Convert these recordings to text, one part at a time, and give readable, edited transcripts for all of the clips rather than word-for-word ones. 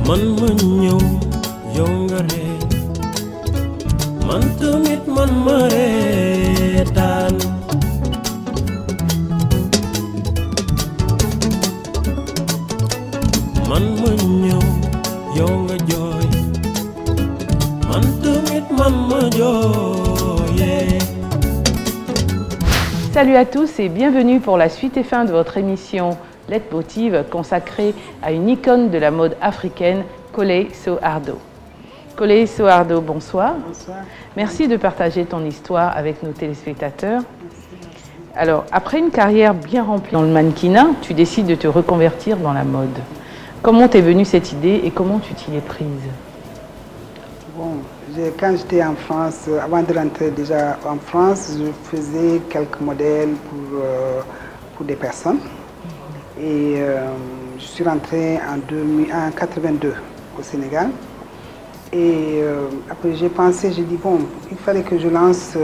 man ma ñëw yow nga ree man tamit man ma reetaan man ma ñëw yow nga jooy man tamit man ma jooyee. Salut à tous et bienvenue pour la suite et fin de votre émission Leitmotiv consacrée à une icône de la mode africaine, Colley Sohardo. Colley Sohardo, bonsoir. Bonsoir. Merci de partager ton histoire avec nos téléspectateurs. Alors, après une carrière bien remplie dans le mannequinat, tu décides de te reconvertir dans la mode. Comment t'est venue cette idée et comment tu t'y es prise? Bon, quand j'étais en France, avant de rentrer déjà en France, je faisais quelques modèles pour des personnes. Et je suis rentrée en 82 au Sénégal. Et après j'ai pensé, j'ai dit bon, il fallait que je lance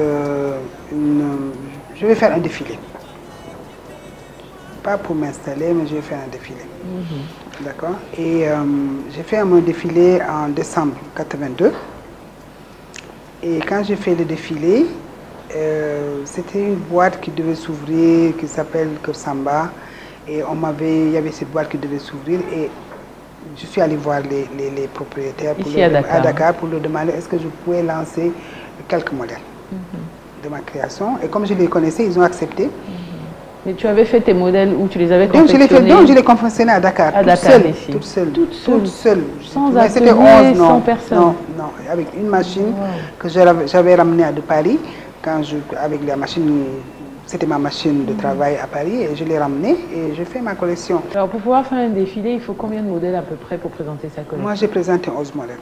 je vais faire un défilé. Pas pour m'installer, mais je vais faire un défilé. D'accord. Et j'ai fait un défilé en décembre 82. Et quand j'ai fait le défilé, c'était une boîte qui devait s'ouvrir, qui s'appelle Kursamba. Et il y avait cette boîte qui devait s'ouvrir. Et je suis allée voir les propriétaires à Dakar pour leur demander est-ce que je pouvais lancer quelques modèles de ma création. Et comme je les connaissais, ils ont accepté. Mais tu avais fait tes modèles où tu les avais confectionnés? Donc je les confectionnais à Dakar, toute seule. Sans atelier, sans personne? Non, avec une machine que j'avais ramenée de Paris. Avec la machine, c'était ma machine de travail à Paris et je l'ai ramenée et j'ai fait ma collection. Alors pour pouvoir faire un défilé, il faut combien de modèles à peu près pour présenter sa collection? Moi j'ai présenté 11 modèles.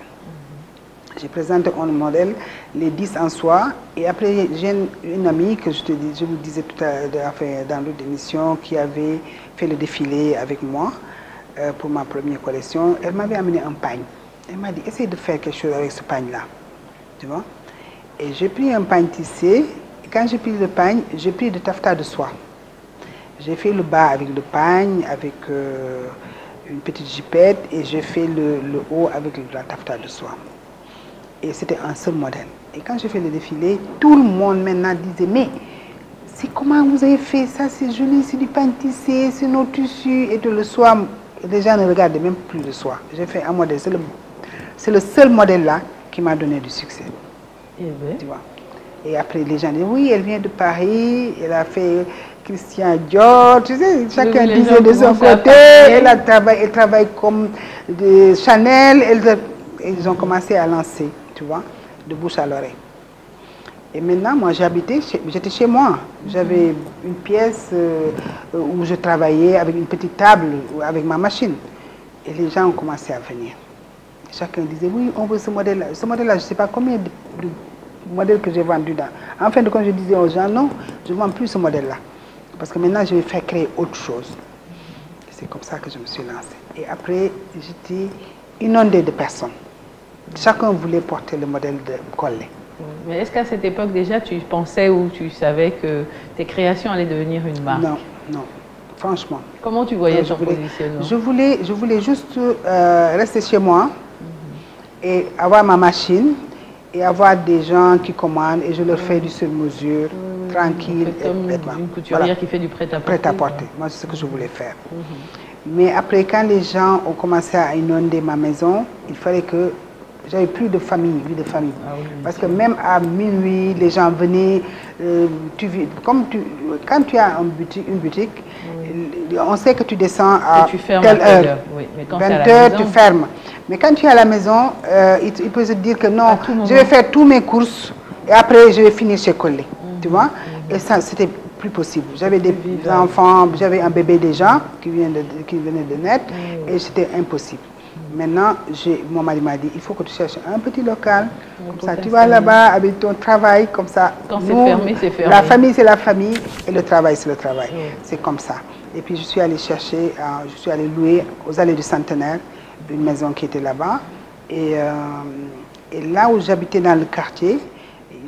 J'ai présenté 11 modèles, les 10 en soie. Et après, j'ai une amie que je vous disais tout à l'heure dans l'autre émission qui avait fait le défilé avec moi pour ma première collection. Elle m'avait amené un pagne. Elle m'a dit, essaye de faire quelque chose avec ce pagne-là. Tu vois? Et j'ai pris un pagne tissé. Et quand j'ai pris le pagne, j'ai pris de taffetas de soie. J'ai fait le bas avec le pagne, avec une petite jupette. Et j'ai fait le haut avec la taffetas de soie. Et c'était un seul modèle. Et quand j'ai fait le défilé, tout le monde maintenant disait, mais c'est comment vous avez fait ça, c'est joli, c'est du pagne tissé, c'est nos tissus. Et le soie, les gens ne regardaient même plus le soie. J'ai fait un modèle, c'est le seul modèle là qui m'a donné du succès. Et, tu vois. Et après les gens disaient, oui, elle vient de Paris, elle a fait Christian Dior, tu sais, chacun disait de son côté, elle travaille comme de Chanel, ils ont commencé à lancer. Tu vois, de bouche à l'oreille. Et maintenant, moi, j'étais chez moi. J'avais une pièce où je travaillais avec une petite table, avec ma machine. Et les gens ont commencé à venir. Chacun disait, oui, on veut ce modèle-là. Ce modèle-là, je ne sais pas combien de modèles que j'ai vendus. En fin de compte, je disais aux gens, non, je ne vends plus ce modèle-là. Parce que maintenant, je vais faire créer autre chose. C'est comme ça que je me suis lancée. Et après, j'étais inondée de personnes. Chacun voulait porter le modèle de Colley. Mais est-ce qu'à cette époque déjà tu pensais ou tu savais que tes créations allaient devenir une marque? Non, non, franchement. Comment tu voyais ton positionnement? Je voulais juste rester chez moi et avoir ma machine et avoir des gens qui commandent et je leur fais du sur-mesure, tranquille. Une couturière qui fait du prêt-à-porter. Prêt-à-porter, moi c'est ce que je voulais faire. Mais après quand les gens ont commencé à inonder ma maison, il fallait que j'avais plus de famille, vie de famille. Parce que même à minuit, les gens venaient. Quand tu as une boutique, on sait que tu descends à telle heure. Oui, mais 20 heures, tu fermes. Mais quand tu es à la maison, il peut se dire que non, je vais faire tous mes courses et après je vais finir chez Colley. Tu vois? Et ça, c'était plus possible. J'avais des enfants, j'avais un bébé déjà qui venait de naître et c'était impossible. Maintenant, mon mari m'a dit, il faut que tu cherches un petit local, comme ça tu vas là-bas avec ton travail, comme ça. Quand c'est fermé, c'est fermé. La famille, c'est la famille et le travail, c'est le travail. C'est comme ça. Et puis je suis allée chercher, je suis allée louer aux allées du Centenaire, une maison qui était là-bas. Et là où j'habitais dans le quartier,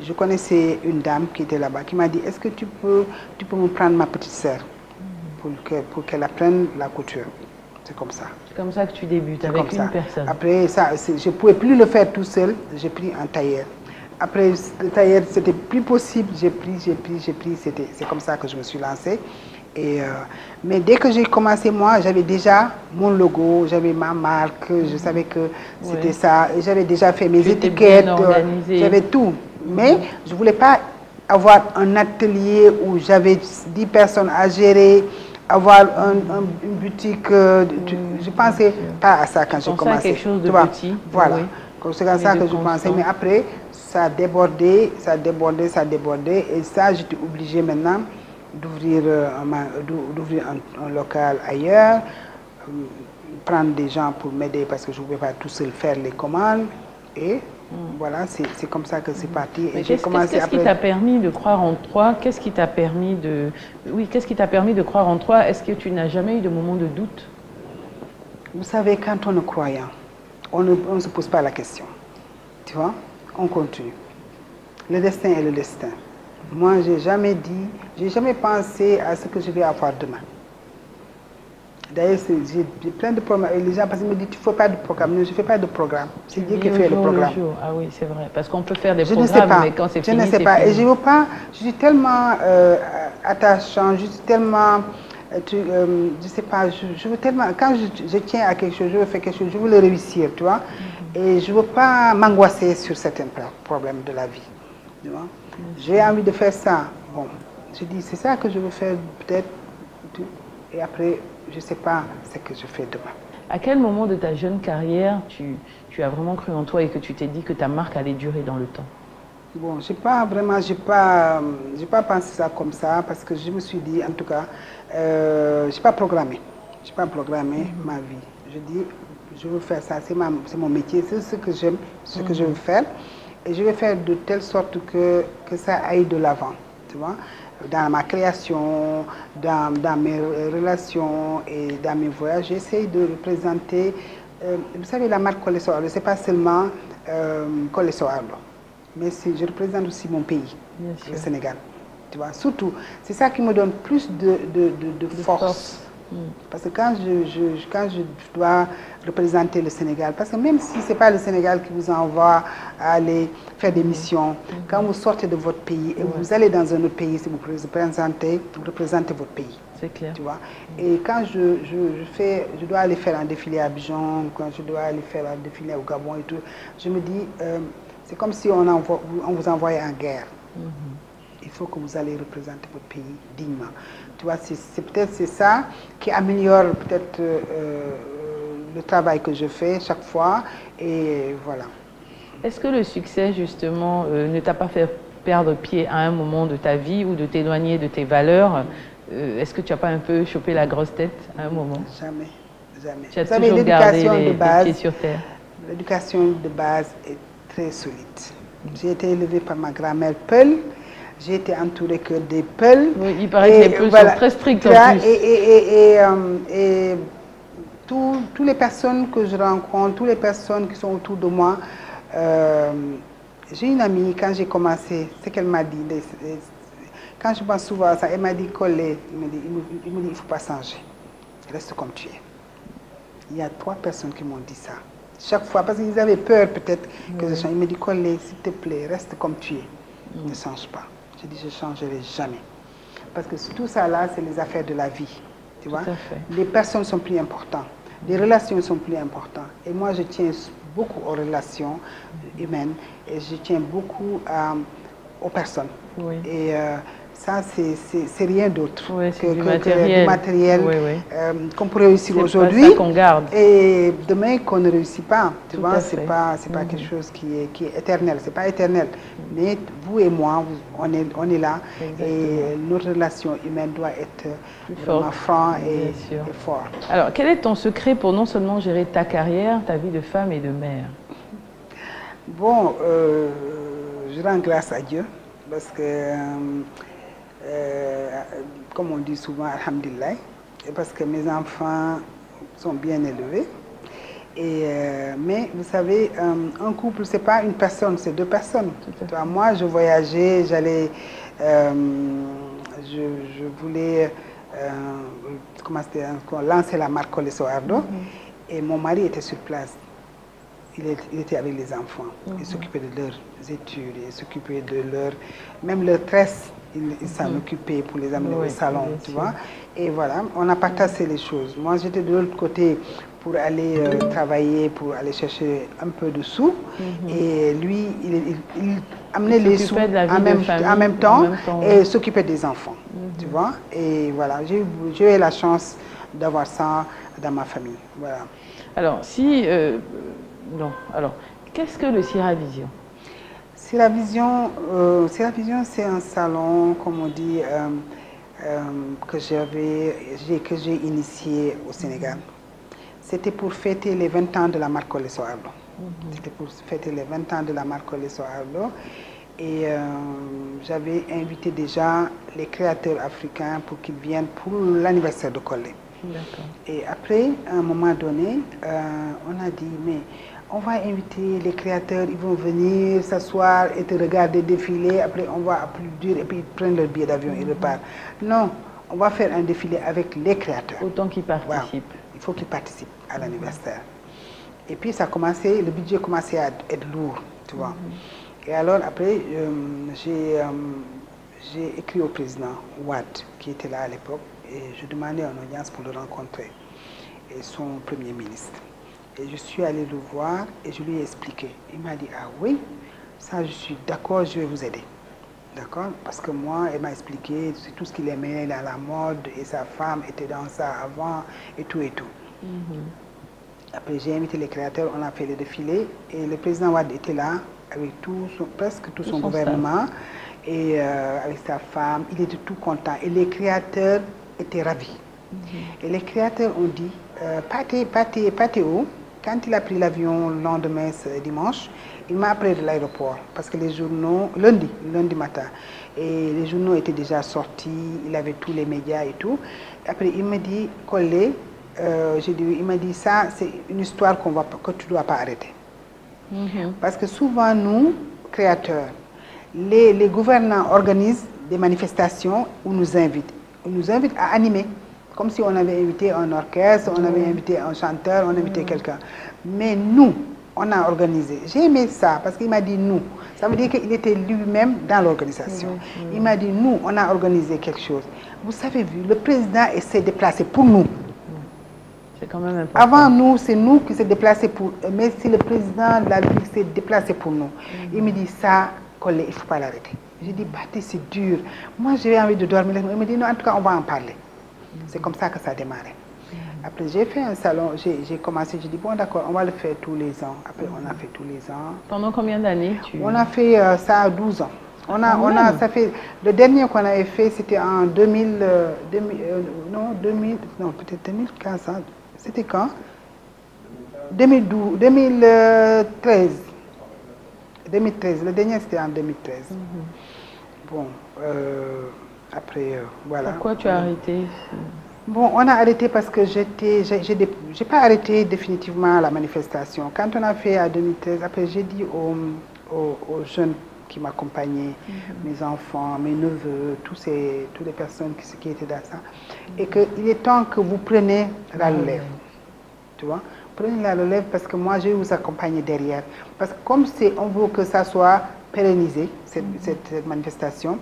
je connaissais une dame qui était là-bas, qui m'a dit, est-ce que tu peux me prendre ma petite sœur pour qu'elle apprenne la couture. C'est comme ça. C'est comme ça que tu débutes, C'est avec comme une ça. personne. Après ça, je ne pouvais plus le faire tout seul, j'ai pris un tailleur. Après le tailleur, c'était plus possible, j'ai pris, c'est comme ça que je me suis lancée. Mais dès que j'ai commencé, moi, j'avais déjà mon logo, j'avais ma marque, je savais que c'était ça. Et j'avais déjà fait mes étiquettes, j'avais tout. Mais je ne voulais pas avoir un atelier où j'avais 10 personnes à gérer, avoir une boutique. Je ne pensais pas à ça quand j'ai commencé. À quelque chose de petit. Voilà, c'est comme ça que je pensais. Mais après, ça a débordé, ça a débordé, ça a débordé. Et ça, j'étais obligée maintenant d'ouvrir un local ailleurs, prendre des gens pour m'aider parce que je ne pouvais pas tout seul faire les commandes. Et voilà, c'est comme ça que c'est parti. Qu'est-ce qui t'a permis de croire en toi? Qu'est-ce qui t'a permis de... Oui, qu'est-ce qui t'a permis de croire en toi? Est-ce que tu n'as jamais eu de moment de doute? Vous savez, quand on est croyant, on ne se pose pas la question. Tu vois? On continue. Le destin est le destin. Moi, j'ai jamais pensé à ce que je vais avoir demain. D'ailleurs, j'ai plein de problèmes avec les gens parce qu'ils me disent tu ne fais pas de programme. Non, je ne fais pas de programme. C'est Dieu qui fait le programme. Ah oui, c'est vrai. Parce qu'on peut faire des programmes, mais quand c'est fini, je ne sais pas. Et je veux pas. Je suis tellement attachant, je suis tellement. Je ne sais pas. Je veux tellement. Quand je tiens à quelque chose, je veux faire quelque chose, je veux le réussir, tu vois. Et je ne veux pas m'angoisser sur certains problèmes de la vie. Tu vois. J'ai envie de faire ça. Bon, je dis, c'est ça que je veux faire peut-être. Et après, je ne sais pas ce que je fais demain. À quel moment de ta jeune carrière, tu as vraiment cru en toi et que tu t'es dit que ta marque allait durer dans le temps? Bon, j'ai pas pensé ça comme ça parce que je me suis dit, en tout cas, je n'ai pas programmé. Je n'ai pas programmé ma vie. Je dis, je veux faire ça, c'est mon métier, c'est ce que j'aime, ce que je veux faire. Et je vais faire de telle sorte que ça aille de l'avant, tu vois. Dans ma création, dans mes relations et dans mes voyages, j'essaie de représenter, vous savez, la marque Collé Soardo, ce n'est pas seulement Collé Soardo, mais je représente aussi mon pays, le Sénégal. Tu vois, surtout, c'est ça qui me donne plus de force. Parce que quand je dois représenter le Sénégal, parce que même si ce n'est pas le Sénégal qui vous envoie à aller faire des missions, quand vous sortez de votre pays et vous allez dans un autre pays, si vous représentez votre pays. C'est clair. Tu vois. Et quand je dois aller faire un défilé à Abidjan, quand je dois aller faire un défilé au Gabon et tout, je me dis, c'est comme si on vous envoyait en guerre. Il faut que vous allez représenter votre pays dignement. Tu vois, peut-être ça qui améliore peut-être le travail que je fais chaque fois. Et voilà. Est-ce que le succès, justement, ne t'a pas fait perdre pied à un moment de ta vie ou de t'éloigner de tes valeurs? Est-ce que tu n'as pas un peu chopé la grosse tête à un moment? Jamais, jamais. Tu as toujours gardé les pieds sur terre. L'éducation de base est très solide. J'ai été élevée par ma grand-mère Peul. J'ai été entourée que des Peuls. Oui, il paraît que les Peuls sont très stricts en plus. Et toutes les personnes que je rencontre, toutes les personnes qui sont autour de moi, j'ai une amie, quand j'ai commencé, ce qu'elle m'a dit, quand je pense souvent à ça, elle m'a dit, Collé, il me dit, il ne faut pas changer, reste comme tu es. Il y a 3 personnes qui m'ont dit ça. Chaque fois, parce qu'ils avaient peur peut-être que je change. Il me dit, Collé, s'il te plaît, reste comme tu es, ne change pas. Je dis, je ne changerai jamais. Parce que tout ça là, c'est les affaires de la vie. Tu vois? Les personnes sont plus importantes. Les relations sont plus importantes. Et moi, je tiens beaucoup aux relations humaines. Et je tiens beaucoup aux personnes. Oui. Et ça, c'est rien d'autre que du matériel, qu'on peut réussir aujourd'hui. C'est ça qu'on garde. Et demain, qu'on ne réussit pas. Tu vois, c'est pas quelque chose qui est éternel. C'est pas éternel. Mais vous et moi, on est là. Exactement. Et notre relation humaine doit être vraiment franc et fort. Alors, quel est ton secret pour non seulement gérer ta carrière, ta vie de femme et de mère? Bon, je rends grâce à Dieu. Parce que, comme on dit souvent, alhamdulillah, parce que mes enfants sont bien élevés. Mais vous savez, un couple, ce n'est pas une personne, c'est 2 personnes. Moi, je voyageais, je voulais lancé la marque Collé Sohardo. Et mon mari était sur place. Il était avec les enfants. Il s'occupait de leurs études, il s'occupait de même leur tresse, il s'en occupait pour les amener au salon, tu vois. Et voilà, on a partagé les choses. Moi, j'étais de l'autre côté pour aller travailler, pour aller chercher un peu de sous. Et lui, il amenait les sous en même temps et s'occupait des enfants, tu vois. Et voilà, j'ai eu la chance d'avoir ça dans ma famille. Voilà. Alors, alors, qu'est-ce que le Siravision? Siravision, c'est un salon, comme on dit, que j'ai initié au Sénégal. C'était pour fêter les 20 ans de la marque Collé Sohardo. C'était pour fêter les 20 ans de la marque Collé Sohardo. Et j'avais invité déjà les créateurs africains pour qu'ils viennent pour l'anniversaire de Collé. Et après, à un moment donné, on a dit, mais on va inviter les créateurs, ils vont venir s'asseoir et te regarder défiler, après on va applaudir et puis ils prennent leur billet d'avion, ils repartent. Non, on va faire un défilé avec les créateurs. Autant qu'ils participent. Wow. Il faut qu'ils participent à l'anniversaire. Et puis ça a commencé, le budget commençait à être lourd, tu vois. Et alors après, j'ai écrit au président Ouad, qui était là à l'époque, et je demandais une audience pour le rencontrer, et son premier ministre. Et je suis allée le voir et je lui ai expliqué. Il m'a dit, ah oui, ça je suis d'accord, je vais vous aider. D'accord? Parce que moi, elle m'a expliqué tout ce qu'il aimait dans la mode, et sa femme était dans ça avant, et tout et tout. Après, j'ai invité les créateurs, on a fait le défilé, et le président Ouad était là, avec presque tout son gouvernement, et avec sa femme, il était tout content. Et les créateurs étaient ravis. Et les créateurs ont dit, Patéo, quand il a pris l'avion le lendemain, ce dimanche, il m'a appelé de l'aéroport, parce que les journaux, lundi matin, et les journaux étaient déjà sortis, il avait tous les médias et tout. Après, il me dit, Collé, il m'a dit, ça, c'est une histoire que tu ne dois pas arrêter. Parce que souvent, nous, créateurs, les gouvernants organisent des manifestations où nous invitent. Ils nous invitent à animer. Comme si on avait invité un orchestre, on avait invité un chanteur, on avait invité quelqu'un. Mais nous, on a organisé. J'ai aimé ça parce qu'il m'a dit nous. Ça veut dire qu'il était lui-même dans l'organisation. Il m'a dit nous, on a organisé quelque chose. Vous savez, le président s'est déplacé pour nous. C'est quand même important. Avant nous, c'est nous qui s'est déplacé pour eux. Mais si le président de la République s'est déplacé pour nous, il me dit ça, Collé, il ne faut pas l'arrêter. J'ai dit, Bati, c'est dur. Moi, j'ai envie de dormir. Il me dit, non, en tout cas, on va en parler. C'est comme ça que ça a démarré. Après, j'ai fait un salon, j'ai commencé, j'ai dit, bon, d'accord, on va le faire tous les ans. Après, on a fait tous les ans. Pendant combien d'années On a fait ça à 12 ans. Ça fait, le dernier qu'on avait fait, c'était en peut-être 2015. C'était quand 2013. 2013. Le dernier, c'était en 2013. Bon, après, voilà. Pourquoi tu as arrêté? Bon, on a arrêté parce que j'ai pas arrêté définitivement la manifestation. Quand on a fait à 2013, après j'ai dit aux jeunes qui m'accompagnaient, mes enfants, mes neveux, toutes les personnes qui étaient dans ça, et qu'il est temps que vous preniez la relève. Tu vois? Prenez la relève parce que moi je vais vous accompagner derrière. Parce que comme on veut que ça soit pérennisé, cette manifestation,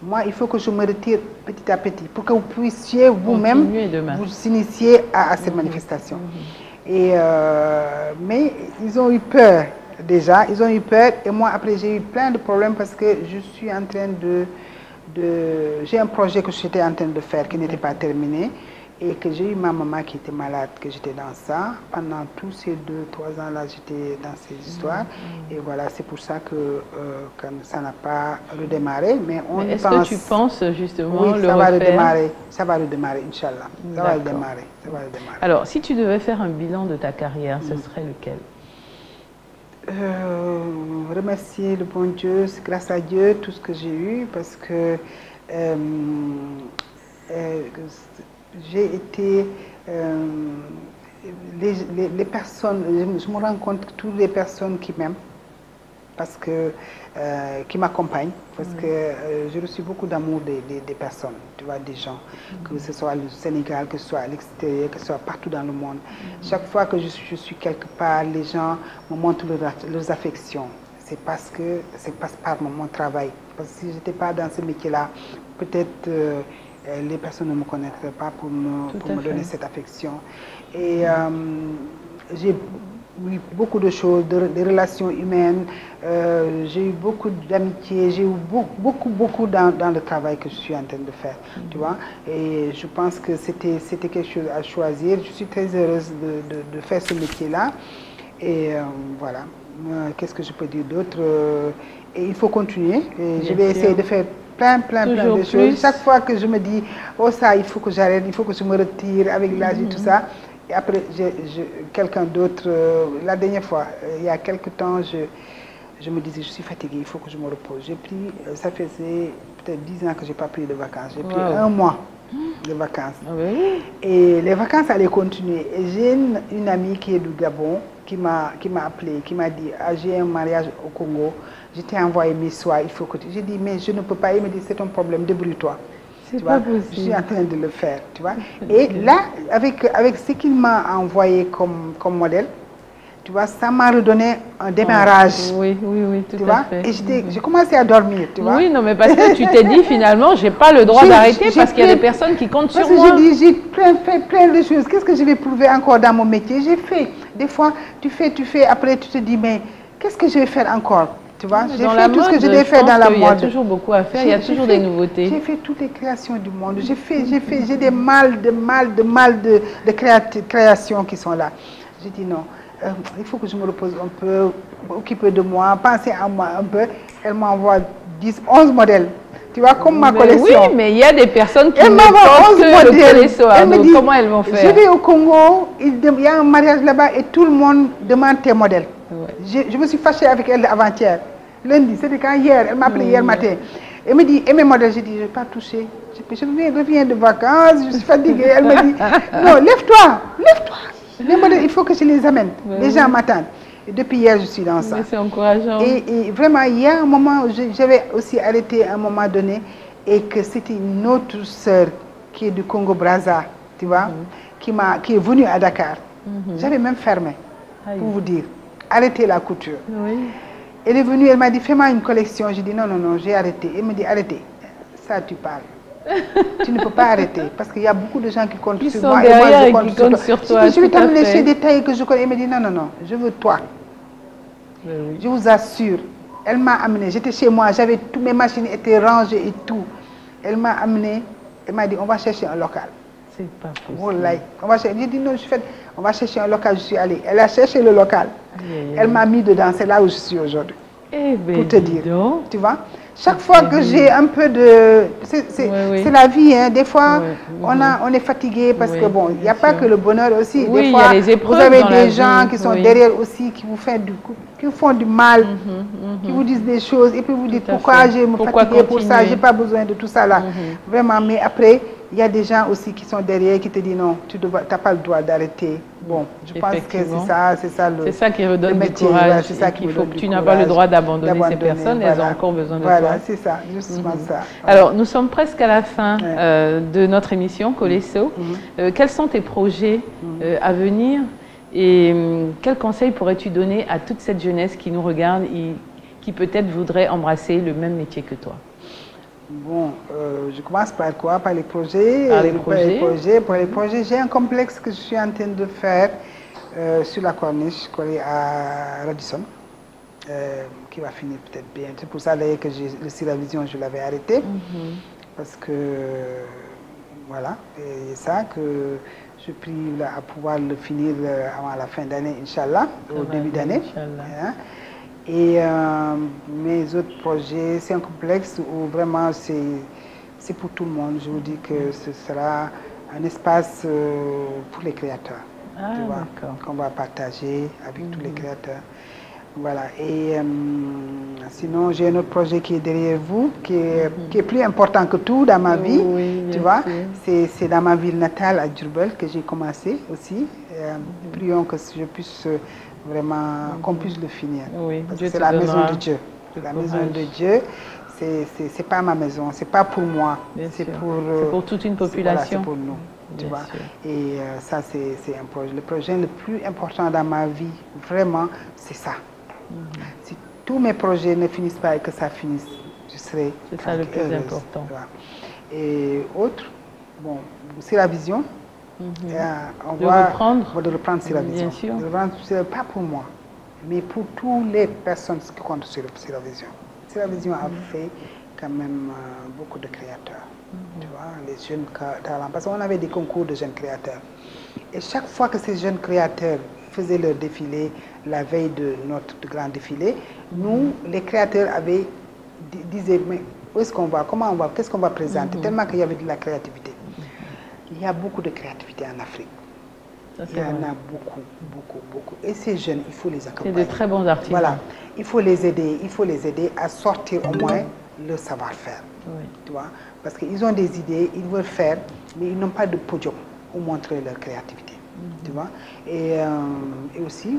moi il faut que je me retire petit à petit pour que vous puissiez vous-même vous initier à cette manifestation. Mais ils ont eu peur déjà, ils ont eu peur et moi après j'ai eu plein de problèmes parce que je suis en train j'ai un projet que j'étais en train de faire qui n'était pas terminé. Et que j'ai eu ma maman qui était malade, que j'étais dans ça. Pendant tous ces 2-3 ans-là, j'étais dans ces histoires. Et voilà, c'est pour ça que ça n'a pas redémarré. Mais est-ce que tu penses justement oui, le ça refaire? va redémarrer. Ça va redémarrer, Inch'Allah. Ça va redémarrer. Alors, si tu devais faire un bilan de ta carrière, ce serait lequel? Remercier le bon Dieu, c'est grâce à Dieu, tout ce que j'ai eu, parce que j'ai été, les personnes, je me rends compte que toutes les personnes qui m'aiment, parce que, qui m'accompagnent, parce que j'ai reçu beaucoup d'amour des personnes, tu vois, des gens, que ce soit au Sénégal, que ce soit à l'extérieur, que ce soit partout dans le monde. Chaque fois que je suis quelque part, les gens me montrent leurs affections. C'est parce que c'est par mon travail. Parce que si je n'étais pas dans ce métier-là, peut-être les personnes ne me connaîtraient pas pour me donner cette affection. Et j'ai eu beaucoup de choses, des relations humaines, j'ai eu beaucoup d'amitié, j'ai eu beaucoup dans le travail que je suis en train de faire, tu vois. Et je pense que c'était quelque chose à choisir. Je suis très heureuse de faire ce métier-là. Et voilà. Qu'est-ce que je peux dire d'autre? Et il faut continuer. Et je vais essayer de faire plein de choses. Chaque fois que je me dis, oh ça, il faut que j'arrête, il faut que je me retire avec l'âge et tout ça. Et après, quelqu'un d'autre, la dernière fois, il y a quelque temps, je me disais, je suis fatiguée, il faut que je me repose. J'ai pris, ça faisait peut-être 10 ans que je n'ai pas pris de vacances. J'ai pris 1 mois de vacances. Ah oui. Et les vacances allaient continuer. Et j'ai une amie qui est du Gabon, qui m'a appelé, qui m'a dit, ah, j'ai un mariage au Congo, je t'ai envoyé mes soins, il faut que tu... J'ai dit, mais je ne peux pas. Il me dit, c'est ton problème, débrouille-toi. C'est pas possible. Je suis en train de le faire, tu vois. Et là, avec ce qu'il m'a envoyé comme modèle, tu vois, ça m'a redonné un démarrage. Oui, tout à fait. Et j'ai commencé à dormir, tu vois. Oui, non, mais parce que tu t'es dit, finalement, j'ai pas le droit d'arrêter parce qu'il y a des personnes qui comptent sur moi. Parce que j'ai dit, j'ai fait plein de choses. Qu'est-ce que je vais prouver encore dans mon métier? J'ai fait. Des fois, tu fais, après tu te dis, mais qu'est-ce que je vais faire encore? Tu vois, j'ai fait tout ce que je devais faire dans la mode. Il y a toujours beaucoup à faire, il y a toujours des nouveautés. J'ai fait toutes les créations du monde. J'ai des mal de créations qui sont là. J'ai dit non, il faut que je me repose un peu, m'occuper de moi, penser à moi un peu. Elle m'envoie 10, 11 modèles. Tu vois, comme ma collection. Oui, mais il y a des personnes qui m'envoient 11 modèles. Donc comment elles vont faire? Je vais au Congo, il y a un mariage là-bas et tout le monde demande tes modèles. Ouais. Je me suis fâchée avec elle avant-hier. Lundi, c'était quand hier, elle m'a appelé hier matin. Elle me dit, et mes modèles, j'ai dit, je n'ai pas touché. Je reviens de vacances, je suis fatiguée. Elle me dit, non, lève-toi. Les modèles, il faut que je les amène. Les gens m'attendent. Et depuis hier, je suis dans ça. C'est encourageant. Et vraiment, il y a un moment où j'avais aussi arrêté à un moment donné et que c'était une autre sœur qui est du Congo-Brazza, tu vois, qui est venue à Dakar. J'avais même fermé, pour vous dire. Arrêtez la couture. Oui. Elle est venue, elle m'a dit, fais-moi une collection. J'ai dit, non, j'ai arrêté. Elle me dit, arrêtez. Ça, tu parles. Tu ne peux pas arrêter. Parce qu'il y a beaucoup de gens qui comptent sur moi. Et moi, je compte sur toi. Je vais t'amener chez des tailles que je connais. Elle me dit, non, je veux toi. Oui. Je vous assure. Elle m'a amené. J'étais chez moi, toutes mes machines étaient rangées et tout. Elle m'a amené. Elle m'a dit, on va chercher un local. C'est pas possible. J'ai dit, non, on va chercher un local. Je suis allée. Elle a cherché le local. Elle m'a mis dedans. C'est là où je suis aujourd'hui. Pour te dire. Tu vois? Chaque fois que j'ai un peu de... C'est la vie, hein. Des fois, on est fatigué parce que, bon, il n'y a pas que le bonheur aussi. Des fois, vous avez des gens qui sont derrière aussi, qui vous font du mal, qui vous disent des choses, et puis vous dites, pourquoi je me fatiguer pour ça, je n'ai pas besoin de tout ça là. Vraiment, mais après, il y a des gens aussi qui sont derrière, qui te disent, non, tu n'as pas le droit d'arrêter. Bon, je pense que c'est ça le... C'est ça qui redonne du courage. C'est ça qu'il faut que tu n'as pas le droit d'abandonner ces personnes, elles ont encore besoin de toi. Voilà, c'est ça, justement ça. Alors, nous sommes presque à la fin de notre émission, Colesso. Quels sont tes projets à venir et quels conseils pourrais-tu donner à toute cette jeunesse qui nous regarde et qui peut-être voudrait embrasser le même métier que toi? Bon, je commence par quoi? Par les projets. Pour les projets, j'ai un complexe que je suis en train de faire sur la corniche, collé à Radisson, qui va finir peut-être bien. C'est pour ça d'ailleurs que le Vision, je l'avais arrêté. Parce que, voilà, et ça que je prie là, à pouvoir le finir avant la fin d'année, Inch'Allah, au début d'année. Et mes autres projets, c'est un complexe où vraiment c'est pour tout le monde. Je vous dis que ce sera un espace pour les créateurs, qu'on va partager avec tous les créateurs. Voilà. Et sinon, j'ai un autre projet qui est derrière vous, qui est plus important que tout dans ma vie. Tu vois, c'est dans ma ville natale à Diourbel que j'ai commencé aussi. Prions que je puisse vraiment qu'on puisse le finir. Oui, parce Dieu que c'est te la maison donnera de Dieu. du La courage. maison de Dieu, c'est pas ma maison, c'est pas pour moi, Bien c'est sûr. pour, C'est pour toute une voilà, population. c'est pour nous, tu Bien vois. sûr. Et ça, c'est un projet. Le projet le plus important dans ma vie, vraiment, c'est ça. Si tous mes projets ne finissent pas et que ça finisse, je serai C'est ça le plus heureuse, important. tu vois. Et autre, bon, c'est la vision. On De va reprendre. de reprendre sur la Bien vision. sûr. De reprendre, pas pour moi, mais pour toutes les personnes qui comptent sur la vision. Sur la vision a fait quand même beaucoup de créateurs. Tu vois, les jeunes talents. Parce qu'on avait des concours de jeunes créateurs. Et chaque fois que ces jeunes créateurs faisaient leur défilé, la veille de notre grand défilé, nous, les créateurs, disaient, mais où est-ce qu'on va, comment on va, qu'est-ce qu'on va présenter, tellement qu'il y avait de la créativité. Il y a beaucoup de créativité en Afrique. Ça, Il y en a beaucoup, beaucoup, beaucoup. Et ces jeunes, il faut les accompagner. C'est de très bons artistes. Voilà, il faut les aider à sortir au moins le savoir-faire. Oui. Tu vois, parce qu'ils ont des idées, ils veulent faire, mais ils n'ont pas de podium pour montrer leur créativité. Tu vois, et aussi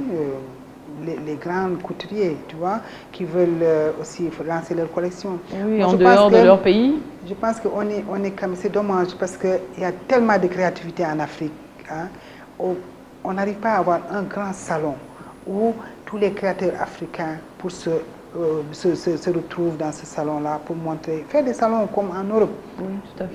les grands couturiers, tu vois, qui veulent aussi lancer leur collection. Oui, Moi, en je dehors pense de que- leur pays. Je pense qu'on est comme, c'est dommage parce qu'il y a tellement de créativité en Afrique. Hein, on n'arrive pas à avoir un grand salon où tous les créateurs africains pour se retrouvent dans ce salon-là pour montrer, faire des salons comme en Europe. Oui, tout à fait.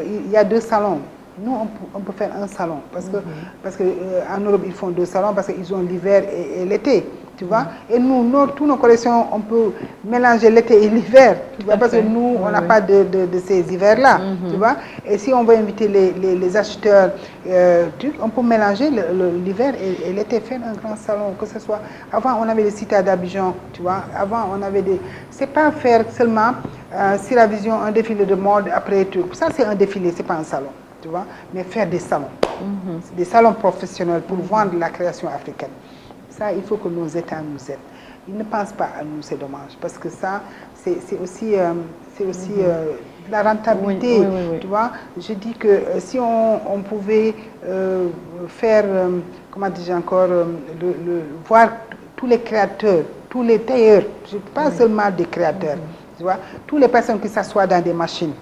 Il y a 2 salons. Nous, on peut faire un salon parce que en Europe, ils font 2 salons parce qu'ils ont l'hiver et l'été, tu vois. Et nous, toutes nos collections, on peut mélanger l'été et l'hiver, tu vois, parce que nous, on n'a pas de ces hivers-là, tu vois. Et si on veut inviter les acheteurs, on peut mélanger l'hiver et l'été, faire un grand salon, que ce soit. Avant, on avait les cités d'Abidjan, tu vois. Avant, on avait des. C'est pas faire seulement, si la vision, un défilé de mode, après tout. Ça, c'est un défilé, c'est pas un salon. Tu vois, mais faire des salons, des salons professionnels pour vendre la création africaine. Ça, il faut que nos États nous aident. Ils ne pensent pas à nous, c'est dommage, parce que ça, c'est aussi la rentabilité. Oui. Tu vois, je dis que si on pouvait faire, comment dis-je encore, voir tous les créateurs, tous les tailleurs, je ne parle pas seulement des créateurs, tu vois, toutes les personnes qui s'assoient dans des machines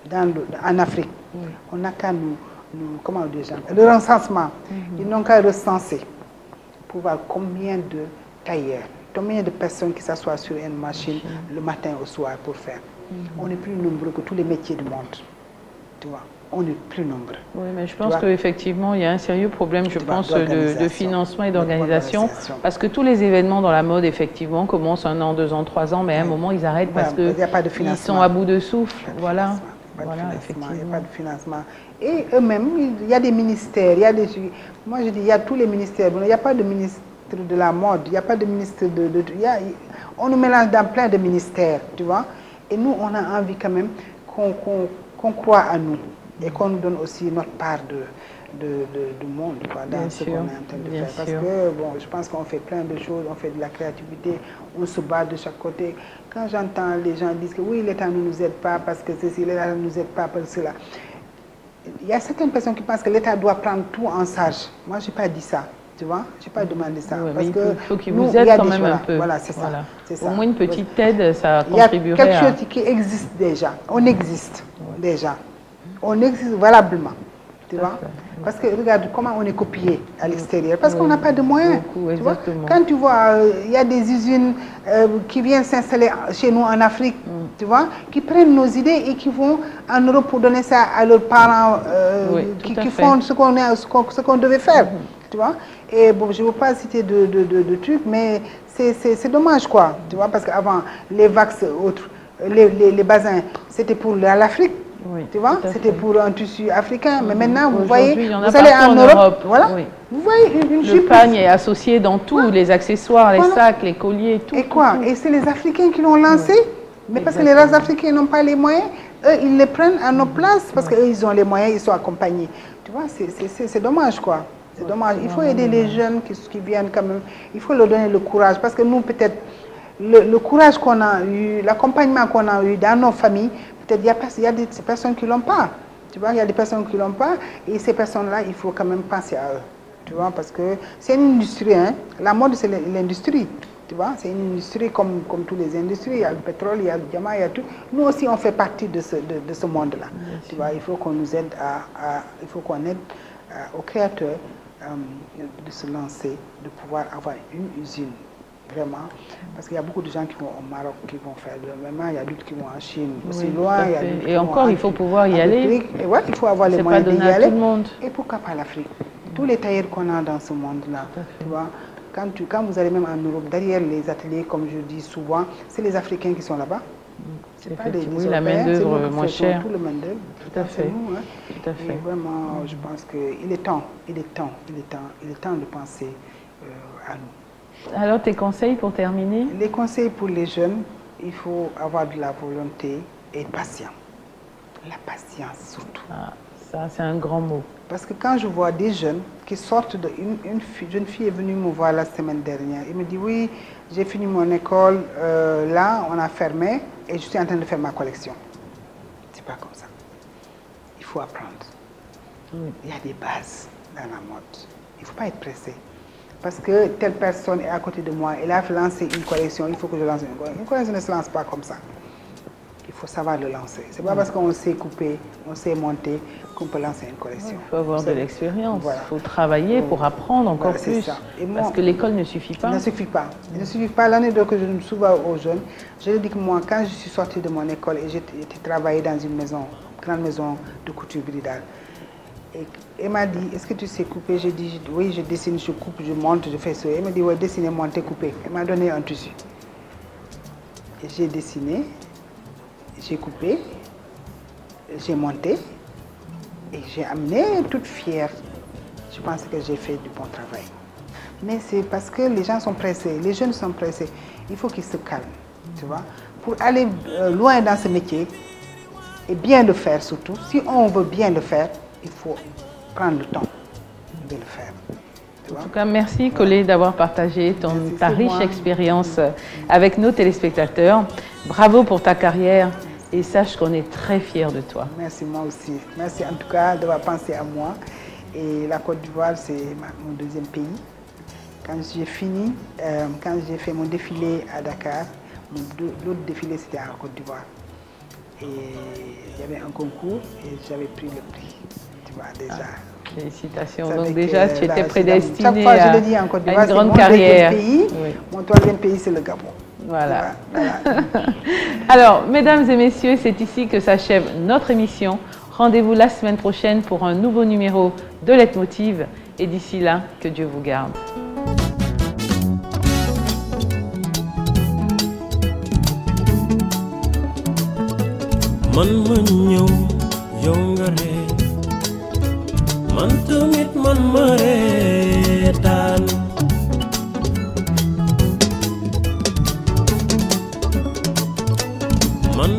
en Afrique. On n'a qu'à comment dire, le recensement. Ils n'ont qu'à recenser pour voir combien de tailleurs, combien de personnes qui s'assoient sur une machine le matin au soir pour faire. On est plus nombreux que tous les métiers du monde. Tu vois, on est plus nombreux. Oui, mais je pense qu'effectivement, il y a un sérieux problème, je pense, de financement et d'organisation. Parce que tous les événements dans la mode, effectivement, commencent 1 an, 2 ans, 3 ans, mais à un moment, ils arrêtent parce qu'ils sont à bout de souffle. Voilà. Voilà, effectivement. Il n'y a pas de financement. Et eux-mêmes, il y a des ministères, moi je dis, il y a tous les ministères. Il n'y a pas de ministre de la mode, il n'y a pas de ministre on nous mélange dans plein de ministères, tu vois. Et nous, on a envie quand même qu'on croit à nous et qu'on nous donne aussi notre part du monde, quoi, dans ce qu'on est en train de faire. Parce que, bon, je pense qu'on fait plein de choses, on fait de la créativité, on se bat de chaque côté. Quand j'entends les gens dire que oui, l'État ne nous aide pas parce que ceci, l'État ne nous aide pas parce que cela. Il y a certaines personnes qui pensent que l'État doit prendre tout en charge. Moi, je n'ai pas dit ça, tu vois. Je n'ai pas demandé ça. Oui, parce il faut qu'ils vous aident quand même un peu. Voilà, c'est ça. Au moins une petite aide, ça contribuerait. contribuerait. Il y a quelque chose qui existe déjà. On existe déjà. On existe valablement. Tu vois? Parce que regarde comment on est copié à l'extérieur. Parce qu'on n'a pas de moyens. Beaucoup, tu vois? Quand tu vois, il y a des usines qui viennent s'installer chez nous en Afrique, tu vois, qui prennent nos idées et qui vont en Europe pour donner ça à leurs parents qui font ce qu'on devait faire. Tu vois? Et bon, je ne veux pas citer de trucs, mais c'est dommage, quoi. Tu vois? Parce qu'avant, les vax, autres, les bassins, c'était pour l'Afrique. Oui, tu vois, c'était pour un tissu africain, mais maintenant, vous voyez, vous allez en Europe, voilà, vous voyez une le pagne est associé dans tous les accessoires, les sacs, les colliers, tout. Et quoi? Et c'est les Africains qui l'ont lancé, mais parce que les Africains n'ont pas les moyens, eux, ils les prennent à nos places, parce qu'eux, ils ont les moyens, ils sont accompagnés. Tu vois, c'est dommage, quoi. C'est dommage. Il faut aider les jeunes qui viennent quand même, il faut leur donner le courage, parce que nous, peut-être, le courage qu'on a eu, l'accompagnement qu'on a eu dans nos familles, peut-être il y a des personnes qui ne l'ont pas. Tu vois, il y a des personnes qui ne l'ont pas. Et ces personnes-là, il faut quand même penser à eux. tu vois, parce que c'est une industrie, hein. La mode c'est l'industrie, tu vois, c'est une industrie comme toutes les industries, il y a le pétrole, il y a le diamant, il y a tout. Nous aussi on fait partie de ce monde-là, tu vois, il faut qu'on nous aide il faut qu'on aide aux créateurs de se lancer, de pouvoir avoir une usine. Vraiment, parce qu'il y a beaucoup de gens qui vont au Maroc, qui vont faire le même, il y a d'autres qui vont en Chine, aussi loin. Et encore, il faut pouvoir y aller. Et ouais, il faut avoir les moyens d'y aller. aller. Tout le monde. Et pourquoi pas l'Afrique? Tous les tailleurs qu'on a dans ce monde-là, tu vois, quand vous allez même en Europe, derrière les ateliers, comme je dis souvent, c'est les Africains qui sont là-bas. C'est pas des la main-d'œuvre moins chère. Tout le main-d'œuvre. Tout à fait. Nous, hein. Tout à fait. Et vraiment, je pense qu'il est temps de penser à nous. Alors, tes conseils pour terminer? Les conseils pour les jeunes, il faut avoir de la volonté et être patient. La patience surtout. Ah, ça, c'est un grand mot. Parce que quand je vois des jeunes qui sortent de... Une jeune fille est venue me voir la semaine dernière. Elle me dit, oui, j'ai fini mon école, là, on a fermé et je suis en train de faire ma collection. C'est pas comme ça. Il faut apprendre. Il y a des bases dans la mode. Il ne faut pas être pressé. Parce que telle personne est à côté de moi, elle a lancé une collection, il faut que je lance une collection. Une collection ne se lance pas comme ça. Il faut savoir le lancer. Ce n'est pas parce qu'on sait couper, on sait monter, qu'on peut lancer une collection. Il faut avoir de l'expérience, il faut travailler pour apprendre encore plus. Ça. Parce que l'école ne suffit pas. Il ne suffit pas. Il ne suffit pas. L'anecdote que je me souviens aux jeunes, je leur dis que moi, quand je suis sortie de mon école et j'ai travaillé dans une grande maison de couture bridale, et elle m'a dit, est-ce que tu sais couper? J'ai dit, oui, je dessine, je coupe, je monte, je fais ça. Elle m'a dit, oui, dessiner, monter, couper. Elle m'a donné un tissu. Et j'ai dessiné, j'ai coupé, j'ai monté et j'ai amené toute fière. Je pense que j'ai fait du bon travail. Mais c'est parce que les gens sont pressés, les jeunes sont pressés. Il faut qu'ils se calment, tu vois. Pour aller loin dans ce métier et bien le faire surtout, si on veut bien le faire, il faut prendre le temps de le faire. En tout cas, merci Collé d'avoir partagé ta riche expérience avec nos téléspectateurs. Bravo pour ta carrière et sache qu'on est très fiers de toi. Merci, moi aussi. Merci en tout cas d'avoir pensé à moi. Et la Côte d'Ivoire, c'est mon deuxième pays. Quand j'ai fini, quand j'ai fait mon défilé à Dakar, l'autre défilé c'était en Côte d'Ivoire. Et il y avait un concours et j'avais pris le prix. Déjà. Félicitations. Donc déjà, tu étais prédestiné à une grande carrière. Mon troisième pays, c'est le Gabon. Voilà. Alors, mesdames et messieurs, c'est ici que s'achève notre émission. Rendez-vous la semaine prochaine pour un nouveau numéro de Leitmotiv. Et d'ici là, que Dieu vous garde. Man tamit man ma reetaan man